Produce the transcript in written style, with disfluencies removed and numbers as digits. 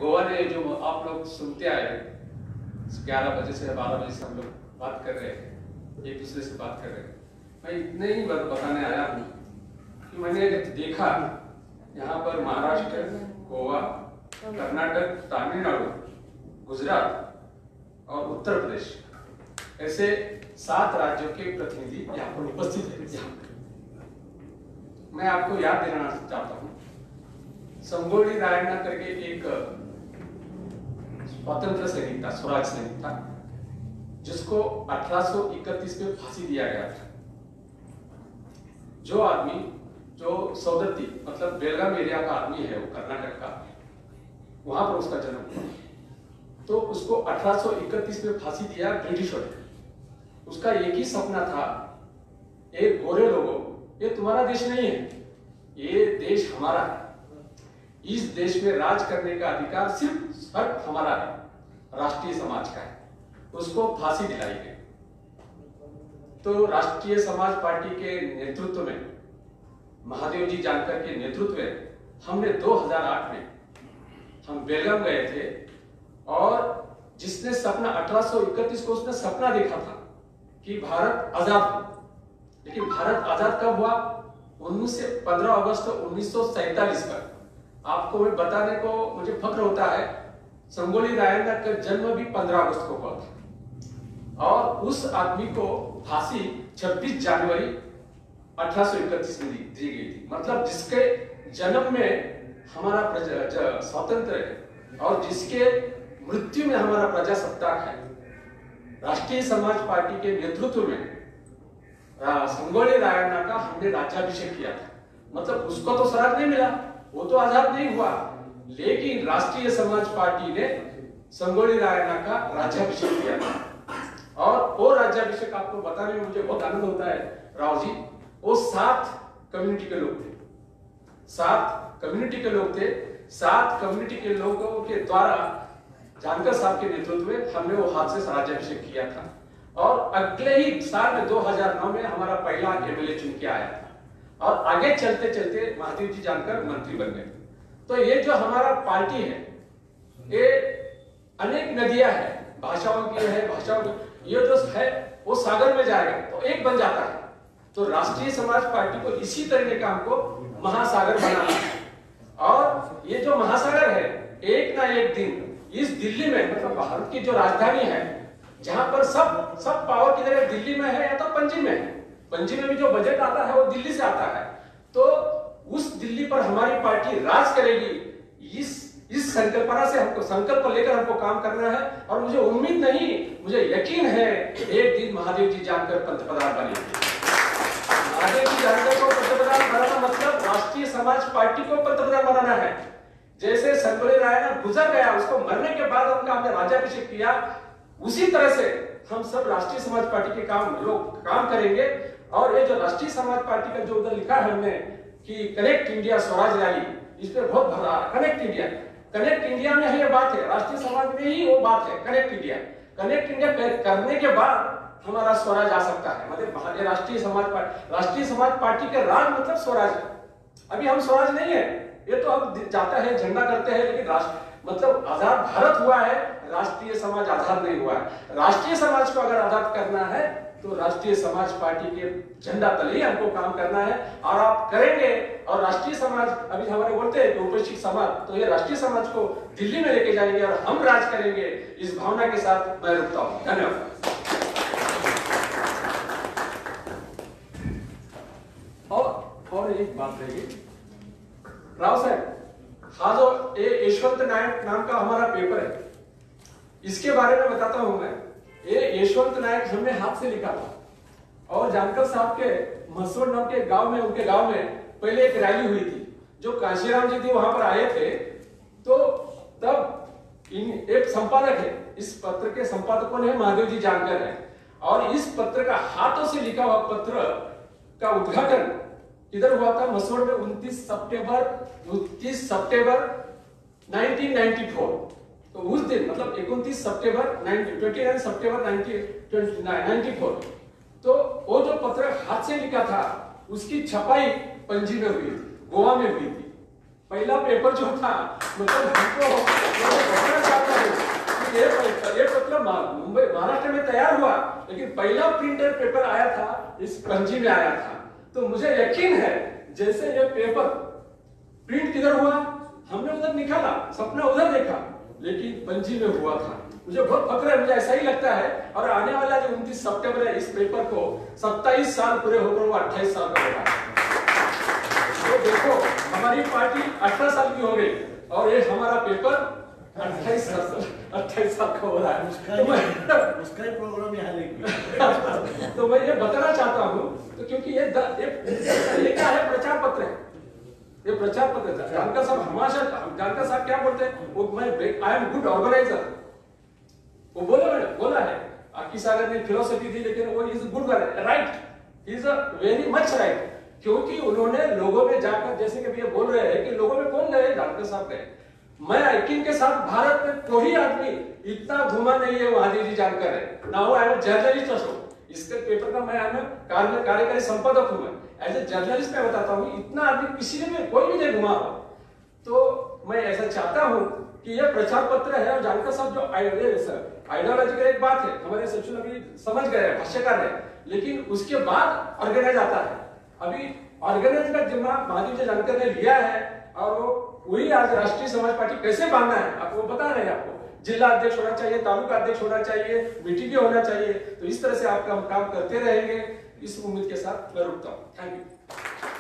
गोवा ने जो आप लोग सुनते आए 11 बजे से 12 बजे से हम लोग बात कर रहे हैं, एक दूसरे से बात कर रहे हैं। मैं इतने ही बताने आया हूँ कि मैंने देखा यहाँ पर महाराष्ट्र, गोवा, कर्नाटक, तमिलनाडु, गुजरात और उत्तर प्रदेश ऐसे 7 राज्यों के प्रतिनिधि यहाँ पर उपस्थित हैं। मैं आपको याद दिलाना चाहता हूँ, संगोली रायण्णा करके एक स्वतंत्र सैनिक था, स्वराज सैनिक था, जिसको 1831 में फांसी दिया गया था। जो आदमी जो सौदत्ती मतलब बेलगाम एरिया का आदमी है, वो कर्नाटक का, वहां पर उसका जन्म हुआ, तो उसको 1831 में फांसी दिया ब्रिटिशों ने। उसका एक ही सपना था, एक गोरे लोगों, ये तुम्हारा देश नहीं है, ये देश हमारा है, इस देश में राज करने का अधिकार सिर्फ हमारा है, राष्ट्रीय समाज का है। उसको फांसी दिलाई गई। तो राष्ट्रीय समाज पार्टी के नेतृत्व में, महादेव जी जानकर के नेतृत्व में, हमने 2008 में हम बेलगाम गए थे, और जिसने सपना 1831 को उसने सपना देखा था कि भारत आजाद हो, लेकिन भारत आजाद कब हुआ? 15 अगस्त 1947 पर। आपको मैं बताने को मुझे फख्र होता है, संगोली रायण्णा का जन्म भी 15 अगस्त को हुआ था, और उस आदमी को फांसी 26 जनवरी 1831 में दी गई थी। मतलब जिसके जन्म में हमारा स्वतंत्र है और जिसके मृत्यु में हमारा प्रजासत्ताक है, राष्ट्रीय समाज पार्टी के नेतृत्व में संगोली रायण्णा का हमने राज्याभिषेक किया था। मतलब उसको तो स्वराज नहीं मिला, वो तो आजाद नहीं हुआ, लेकिन राष्ट्रीय समाज पार्टी ने संगोली रायण्णा का राज्याभिषेक किया था। और वो राज्याभिषेक आपको बताने में मुझे बहुत आनंद होता है राव जी, वो 7 कम्युनिटी के लोग थे, 7 कम्युनिटी के लोग थे। 7 कम्युनिटी के लोगों के द्वारा जानकर साहब के नेतृत्व में हमने वो हाथ से राज्याभिषेक किया था, और अगले ही साल में 2009 में हमारा पहला एमएलए चुन के आया था, और आगे चलते चलते महादेव जी जानकर मंत्री बन गए। तो ये जो हमारा पार्टी है, ये अनेक नदियां हैं, भाषाओं की है, भाषाओं की, ये जो है वो सागर में जाएगा तो एक बन जाता है। तो राष्ट्रीय समाज पार्टी को इसी तरह के काम को महासागर बनाना है, और ये जो महासागर है, एक ना एक दिन इस दिल्ली में, मतलब भारत की जो राजधानी है, जहां पर सब पावर की जगह दिल्ली में है या तो पणजी में है, पणजी में भी जो बजट आता है वो दिल्ली से आता है, तो उस दिल्ली पर हमारी पार्टी राज करेगी। इस संकल्पना से हमको, संकल्प लेकर हमको काम करना है, और मुझे उम्मीद नहीं, मुझे यकीन है एक दिन महादेव जी जानकर पंतप्रधान बनेंगे। महादेव जी जानकर को पंतप्रधान बनाना मतलब राष्ट्रीय समाज पार्टी को पंतप्रधान बनाना है। जैसे संगोली रायण्णा गुजर गया, उसको मरने के बाद उनका हमने राज्याभिषेक किया, उसी तरह से हम सब राष्ट्रीय समाज पार्टी के लोग काम करेंगे। और ये जो राष्ट्रीय समाज पार्टी का जो उधर लिखा है हमने कि कनेक्ट इंडिया स्वराज रैली, इस पे बहुत भरा कनेक्ट इंडिया में है, ये बात है, राष्ट्रीय समाज में ही वो बात है, कनेक्ट इंडिया करने के बाद हमारा स्वराज आ सकता है। मतलब राष्ट्रीय समाज पार्टी के राज मतलब स्वराज है। अभी हम स्वराज नहीं है, ये तो अब जाता है, झंडा करते हैं, लेकिन मतलब आजाद भारत हुआ है, राष्ट्रीय समाज आजाद नहीं हुआ है। राष्ट्रीय समाज को अगर आजाद करना है तो राष्ट्रीय समाज पार्टी के झंडा तले ही हमको काम करना है, और आप करेंगे। और राष्ट्रीय समाज, अभी हमारे बोलते हैं औपनिवेशिक समाज, तो ये राष्ट्रीय समाज को दिल्ली में लेके जाएंगे और हम राज करेंगे। इस भावना के साथ मैं रुकता हूं। धन्यवाद। और एक बात रही राव साहब, हाँ, जो यशवंत नायक नाम का हमारा पेपर है, इसके बारे में बताता हूं मैं। ये यशवंत नायक हमने हाथ से लिखा था, और जानकर साहब के मसूर नाम के गांव में, उनके गांव में पहले एक रैली हुई थी, जो कांशीराम जी थी वहां पर आए थे, तो तब एक संपादक है, इस पत्र के संपादक कौन है? महादेव जी जानकर है। और इस पत्र का हाथों से लिखा हुआ पत्र का उद्घाटन इधर हुआ था मसूर में 29 सितंबर 1994। तो उस दिन मतलब 29 सितंबर 1994, तो वो जो पत्र हाथ से लिखा था उसकी छपाई पणजी में हुई थी, गोवा में हुई थी। पहला पेपर जो था, मतलब हमको बताना चाहता हूँ कि ये मतलब मुंबई महाराष्ट्र में तैयार हुआ, लेकिन पहला प्रिंटेड पेपर आया था इस पणजी में आया था। तो मुझे यकीन है जैसे ये पेपर प्रिंट किधर हुआ, हमने उधर निकाला, सपना उधर देखा, लेकिन पणजी में हुआ था। मुझे बहुत फक्र है, मुझे ऐसा ही लगता है। और आने वाला जो 29 सितंबर है, इस पेपर को 27 साल पूरे होकर वो 28 साल का होगा। तो देखो हमारी पार्टी 18 साल की हो गई और ये हमारा पेपर 28 साल का हो रहा है। उसका ही प्रोग्राम यहाँ लेंगे। तो मैं ये बताना चाहता हूँ, तो क्योंकि ये क्या है, प्रचार पत्र है, ये प्रचार पत्र है। जानकर साहब हमेशा, जानकर साहब क्या बोलते हैं, वो मैं आई एम गुड ऑर्गेनाइजर, वो बोला है। आकी सागर ने फिलोसफी दी, लेकिन वो is good right, is a very much right, क्योंकि उन्होंने लोगों में जाकर, जैसे कि ये बोल रहे हैं कि लोगों में कौन गए, जानकर साहब गए। मैं यकीन के साथ भारत में कोई आदमी इतना घुमा नहीं है, वहां जी जानकर है ना, वो जर्नलिस्ट हो। इसके पेपर का मैं कार्यकारी संपादक हूं। मैं एज ए जर्नलिस्ट मैं बताता हूँ, इतना आदमी किसी ने भी, कोई भी नहीं घुमा हो। तो मैं ऐसा चाहता हूं कि यह प्रचार पत्र है। और जानकर साहब जो आइडियोलॉजी का एक बात है, हमारे सचिव अभी समझ गए, भाष्यकार है, लेकिन उसके बाद ऑर्गेनाइज आता है। अभी ऑर्गेनाइज का जिम्मा महादेव जी जानकर ने लिया है, और वो वही आज राष्ट्रीय समाज पार्टी कैसे बांधना है आपको बता रहे हैं। आपको जिला अध्यक्ष होना चाहिए, तालुका अध्यक्ष होना चाहिए, मीटिंग होना चाहिए। तो इस तरह से आप काम करते रहेंगे, इस उम्मीद के साथ मैं रुकता हूँ। Thank you.